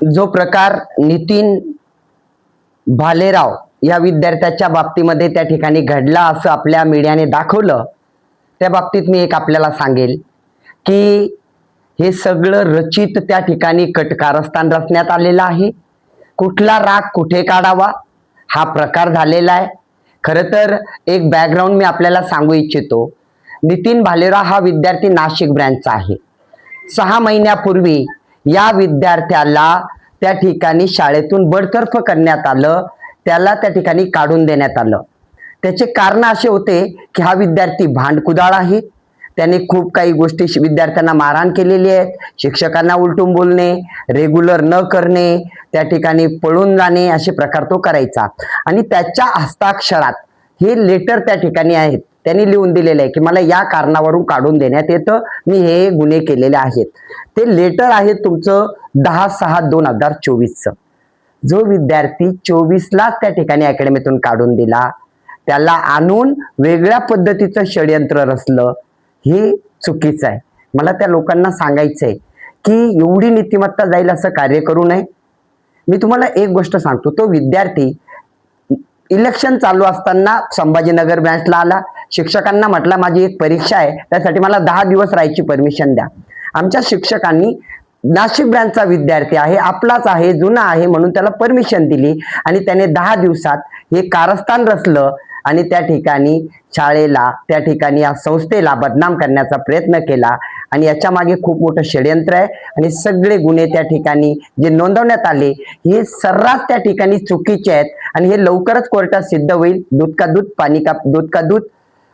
जो प्रकार नितीन भालेराव या विद्यार्थ्याच्या बाबतीमध्ये त्या ठिकाणी घडला असं आपल्या मीडियाने दाखवलं, त्या बाबतीत मी एक आपल्याला सांगेल की हे सगळं रचित त्या ठिकाणी कारस्थान रचण्यात आलेलं आहे. कुठला राग कुठे काढावा हा प्रकार झालेला आहे. खरं तर एक बॅकग्राऊंड मी आपल्याला सांगू इच्छितो. नितीन भालेराव हा विद्यार्थी नाशिक ब्रँचचा आहे. 6 महिन्यापूर्वी या विद्यार्थ्याला त्या ठिकाणी शाळेतून बडतर्फ करण्यात आलं, त्याला त्या ठिकाणी काढून देण्यात आलं. त्याचे कारण असे होते की हा विद्यार्थी भांडकुदळ आहे, त्याने खूप काही गोष्टी विद्यार्थ्यांना मारहाण केलेली आहे, शिक्षकांना उलटून बोलणे, रेग्युलर न करणे, त्या ठिकाणी पळून जाणे असे प्रकार तो करायचा. आणि त्याच्या हस्ताक्षरात हे लेटर त्या ठिकाणी आहेत, त्यांनी लिहून दिलेलं आहे की मला या कारणावरून काढून देण्यात येतं, मी हे गुन्हे केलेले आहेत. ते लेटर आहे तुमचं 10/6/2024चं. जो विद्यार्थी 24लाच त्या ठिकाणी अकॅडमीतून काढून दिला, त्याला आणून वेगळ्या पद्धतीचं षडयंत्र रचलं, हे चुकीचं आहे. मला त्या लोकांना सांगायचंय की एवढी नीतिमत्ता जाईल असं कार्य करू नये. मी तुम्हाला एक गोष्ट सांगतो, तो विद्यार्थी इलेक्शन चालू असताना संभाजीनगर ब्रँचला आला, शिक्षकांना म्हटलं माझी एक परीक्षा आहे, त्यासाठी मला 10 दिवस राहायची परमिशन द्या. आमच्या शिक्षकांनी नाशिक ब्रँचचा विद्यार्थी आहे, आपलाच आहे, जुना आहे म्हणून त्याला परमिशन दिली आणि त्याने 10 दिवसात हे कारस्थान रचलं आणि त्या ठिकाणी शाळेला, त्या ठिकाणी या संस्थेला बदनाम करण्याचा प्रयत्न केला. आणि याच्या मागे खूप मोठं षडयंत्र आहे आणि सगळे गुन्हे त्या ठिकाणी जे नोंदवण्यात आले हे सर्रास त्या ठिकाणी चुकीचे आहेत आणि हे लवकरच कोर्टात सिद्ध होईल. दूध का दूध, दूध का दूध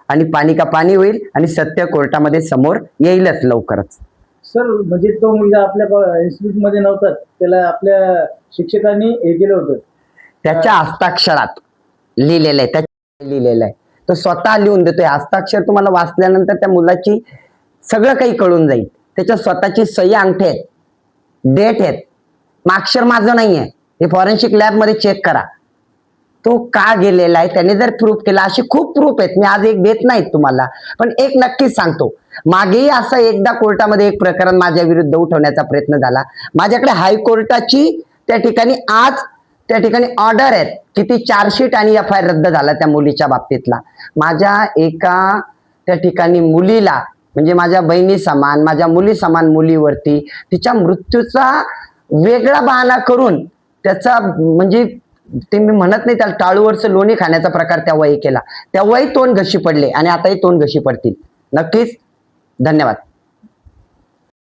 आणि पाणी का पाणी होईल आणि सत्य कोर्टामध्ये समोर येईलच लवकरच. सर, म्हणजे तो मुलगा आपल्या इन्स्टिट्यूट मध्ये नव्हता, त्याला आपल्या शिक्षकांनी हे केलं होतं, त्याच्या हस्ताक्षरात लिहिलेलं आहे, लिहिलेलं आहे, तो स्वतः लिहून देतोय. हस्ताक्षर तुम्हाला वाचल्यानंतर त्या मुलाची सगळं काही कळून जाईल. त्याच्या स्वतःची सही, अंगठे आहेत, डेट आहेत, अक्षर माझं नाहीये, हे फॉरेन्सिक लॅब मध्ये चेक करा. तो का गेलेला आहे त्याने जर प्रूफ केला, असे खूप प्रूफ आहेत, मी आज एक देत नाहीत तुम्हाला, पण एक नक्कीच सांगतो. मागेही असं एकदा कोर्टामध्ये एक प्रकरण माझ्या विरुद्ध उठवण्याचा प्रयत्न झाला. माझ्याकडे हायकोर्टाची त्या ठिकाणी आज त्या ठिकाणी ऑर्डर आहेत की ती चार्जशीट आणि FIR रद्द झाला त्या मुलीच्या बाबतीतला. माझ्या एका त्या ठिकाणी मुलीला, म्हणजे माझ्या बहिणी समान, माझ्या मुली समान मुलीवरती तिच्या मृत्यूचा वेगळा बहाणा करून त्याचा, म्हणजे ते मी म्हणत नाही त्याला टाळूवरचं लोणी खाण्याचा प्रकार तेव्हाही केला. तेव्हाही तोंड घशी पडले आणि आताही तोंड घशी पडतील. नक्कीच. धन्यवाद.